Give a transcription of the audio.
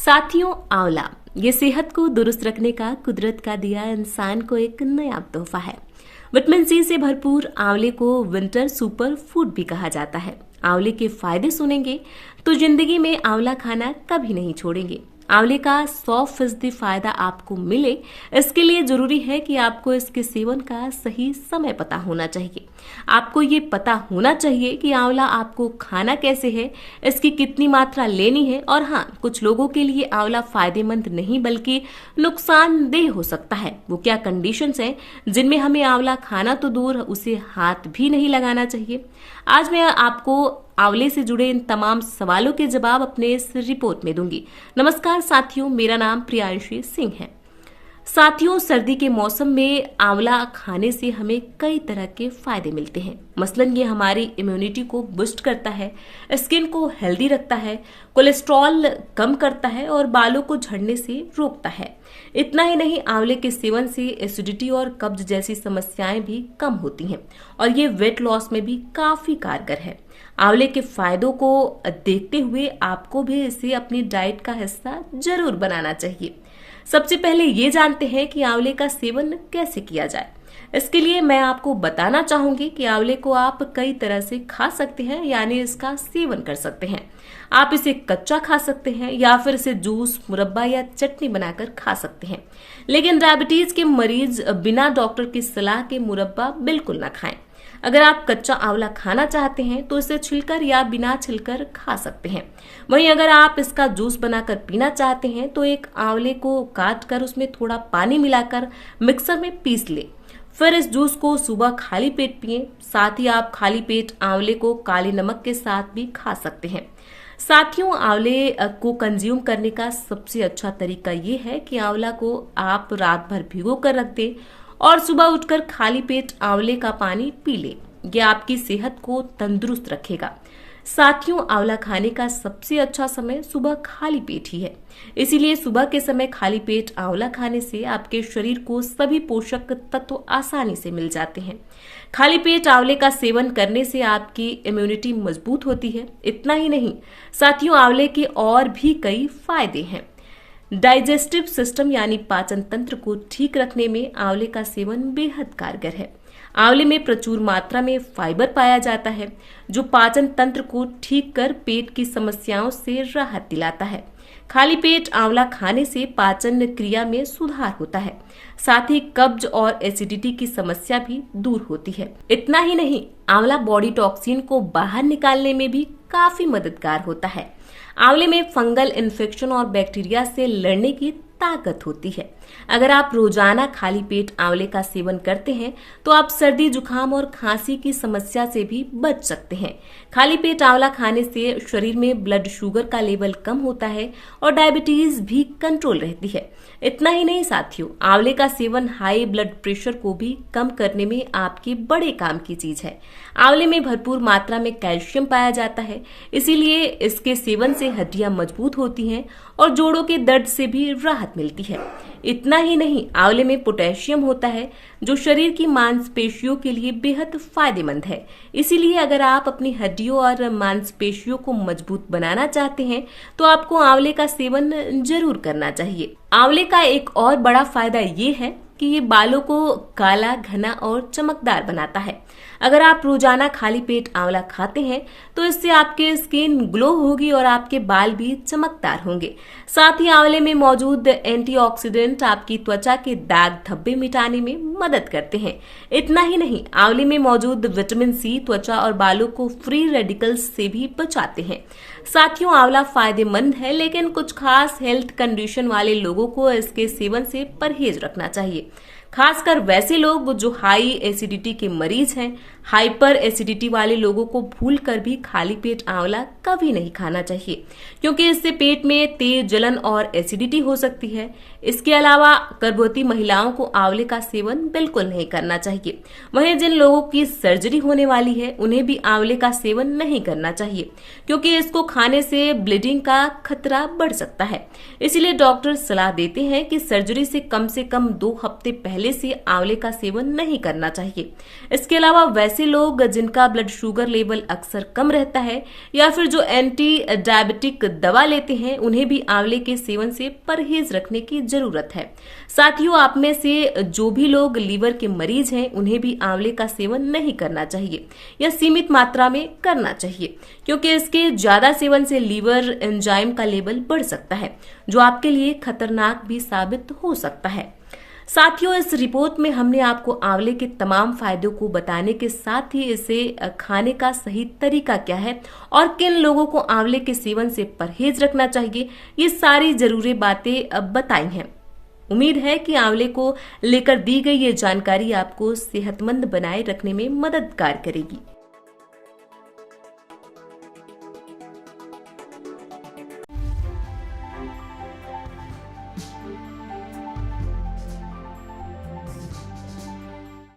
साथियों, आंवला ये सेहत को दुरुस्त रखने का कुदरत का दिया इंसान को एक नया तोहफा है। विटामिन सी से भरपूर आंवले को विंटर सुपर फूड भी कहा जाता है। आंवले के फायदे सुनेंगे तो जिंदगी में आंवला खाना कभी नहीं छोड़ेंगे। आंवले का 100% फायदा आपको मिले, इसके लिए जरूरी है कि आपको इसके सेवन का सही समय पता होना चाहिए। आपको ये पता होना चाहिए कि आंवला आपको खाना कैसे है, इसकी कितनी मात्रा लेनी है। और हाँ, कुछ लोगों के लिए आंवला फायदेमंद नहीं बल्कि नुकसानदेह हो सकता है। वो क्या कंडीशंस हैं जिनमें हमें आंवला खाना तो दूर, उसे हाथ भी नहीं लगाना चाहिए। आज मैं आपको आंवले से जुड़े इन तमाम सवालों के जवाब अपने इस रिपोर्ट में दूंगी। नमस्कार साथियों, मेरा नाम प्रियांशी सिंह है। साथियों, सर्दी के मौसम में आंवला खाने से हमें कई तरह के फायदे मिलते हैं। मसलन ये हमारी इम्यूनिटी को बूस्ट करता है, स्किन को हेल्दी रखता है, कोलेस्ट्रॉल कम करता है और बालों को झड़ने से रोकता है। इतना ही नहीं, आंवले के सेवन से एसिडिटी और कब्ज जैसी समस्याएं भी कम होती हैं और ये वेट लॉस में भी काफी कारगर है। आंवले के फायदों को देखते हुए आपको भी इसे अपनी डाइट का हिस्सा जरूर बनाना चाहिए। सबसे पहले ये जानते हैं कि आंवले का सेवन कैसे किया जाए। इसके लिए मैं आपको बताना चाहूंगी कि आंवले को आप कई तरह से खा सकते हैं, यानी इसका सेवन कर सकते हैं। आप इसे कच्चा खा सकते हैं या फिर इसे जूस, मुरब्बा या चटनी बनाकर खा सकते हैं। लेकिन डायबिटीज के मरीज बिना डॉक्टर की सलाह के मुरब्बा बिल्कुल ना खाएं। अगर आप कच्चा आंवला खाना चाहते हैं तो इसे छिलकर या बिना छिलकर खा सकते हैं। वहीं अगर आप इसका जूस बनाकर पीना चाहते हैं तो एक आंवले को काट कर उसमें थोड़ा पानी मिलाकर मिक्सर में पीस ले, फिर इस जूस को सुबह खाली पेट पिएं। साथ ही आप खाली पेट आंवले को काले नमक के साथ भी खा सकते हैं। साथियों, आंवले को कंज्यूम करने का सबसे अच्छा तरीका ये है कि आंवला को आप रात भर भिगो कर रख दें और सुबह उठकर खाली पेट आंवले का पानी पी ले। यह आपकी सेहत को तंदुरुस्त रखेगा। साथियों, आंवला खाने का सबसे अच्छा समय सुबह खाली पेट ही है। इसीलिए सुबह के समय खाली पेट आंवला खाने से आपके शरीर को सभी पोषक तत्व आसानी से मिल जाते हैं। खाली पेट आंवले का सेवन करने से आपकी इम्यूनिटी मजबूत होती है। इतना ही नहीं साथियों, आंवले के और भी कई फायदे हैं। डाइजेस्टिव सिस्टम यानी पाचन तंत्र को ठीक रखने में आंवले का सेवन बेहद कारगर है। आंवले में प्रचुर मात्रा में फाइबर पाया जाता है जो पाचन तंत्र को ठीक कर पेट की समस्याओं से राहत दिलाता है। खाली पेट आंवला खाने से पाचन क्रिया में सुधार होता है। साथ ही कब्ज और एसिडिटी की समस्या भी दूर होती है। इतना ही नहीं, आंवला बॉडी टॉक्सिन को बाहर निकालने में भी काफी मददगार होता है। आंवले में फंगल इन्फेक्शन और बैक्टीरिया से लड़ने की ताकत होती है। अगर आप रोजाना खाली पेट आंवले का सेवन करते हैं तो आप सर्दी, जुकाम और खांसी की समस्या से भी बच सकते हैं। खाली पेट आंवला खाने से शरीर में ब्लड शुगर का लेवल कम होता है और डायबिटीज भी कंट्रोल रहती है। इतना ही नहीं साथियों, आंवले का सेवन हाई ब्लड प्रेशर को भी कम करने में आपके बड़े काम की चीज है। आंवले में भरपूर मात्रा में कैल्शियम पाया जाता है, इसीलिए इसके सेवन से हड्डियां मजबूत होती हैं और जोड़ों के दर्द से भी राहत मिलती है। इतना ही नहीं, आंवले में पोटेशियम होता है जो शरीर की मांसपेशियों के लिए बेहद फायदेमंद है। इसीलिए अगर आप अपनी हड्डियों और मांसपेशियों को मजबूत बनाना चाहते हैं तो आपको आंवले का सेवन जरूर करना चाहिए। आंवले का एक और बड़ा फायदा ये है कि ये बालों को काला, घना और चमकदार बनाता है। अगर आप रोजाना खाली पेट आंवला खाते हैं तो इससे आपके स्किन ग्लो होगी और आपके बाल भी चमकदार होंगे। साथ ही आंवले में मौजूद एंटीऑक्सीडेंट आपकी त्वचा के दाग धब्बे मिटाने में मदद करते हैं। इतना ही नहीं, आंवले में मौजूद विटामिन सी त्वचा और बालों को फ्री रेडिकल्स से भी बचाते हैं। साथियों, आंवला फायदेमंद है, लेकिन कुछ खास हेल्थ कंडीशन वाले लोगों को इसके सेवन से परहेज रखना चाहिए। खासकर वैसे लोग जो हाई एसिडिटी के मरीज हैं। हाइपर एसिडिटी वाले लोगों को भूलकर भी खाली पेट आंवला कभी नहीं खाना चाहिए, क्योंकि इससे पेट में तेज जलन और एसिडिटी हो सकती है। इसके अलावा गर्भवती महिलाओं को आंवले का सेवन बिल्कुल नहीं करना चाहिए। वहीं जिन लोगों की सर्जरी होने वाली है उन्हें भी आंवले का सेवन नहीं करना चाहिए, क्योंकि इसको खाने से ब्लीडिंग का खतरा बढ़ सकता है। इसलिए डॉक्टर सलाह देते हैं कि सर्जरी से कम 2 हफ्ते पहले पहले से आंवले का सेवन नहीं करना चाहिए। इसके अलावा वैसे लोग जिनका ब्लड शुगर लेवल अक्सर कम रहता है या फिर जो एंटी डायबिटिक दवा लेते हैं, उन्हें भी आंवले के सेवन से परहेज रखने की जरूरत है। साथियों, आप में से जो भी लोग लीवर के मरीज हैं, उन्हें भी आंवले का सेवन नहीं करना चाहिए या सीमित मात्रा में करना चाहिए, क्योंकि इसके ज्यादा सेवन से लीवर एंजाइम का लेवल बढ़ सकता है, जो आपके लिए खतरनाक भी साबित हो सकता है। साथियों, इस रिपोर्ट में हमने आपको आंवले के तमाम फायदों को बताने के साथ ही इसे खाने का सही तरीका क्या है और किन लोगों को आंवले के सेवन से परहेज रखना चाहिए, ये सारी जरूरी बातें बताई हैं। उम्मीद है कि आंवले को लेकर दी गई ये जानकारी आपको सेहतमंद बनाए रखने में मददगार करेगी।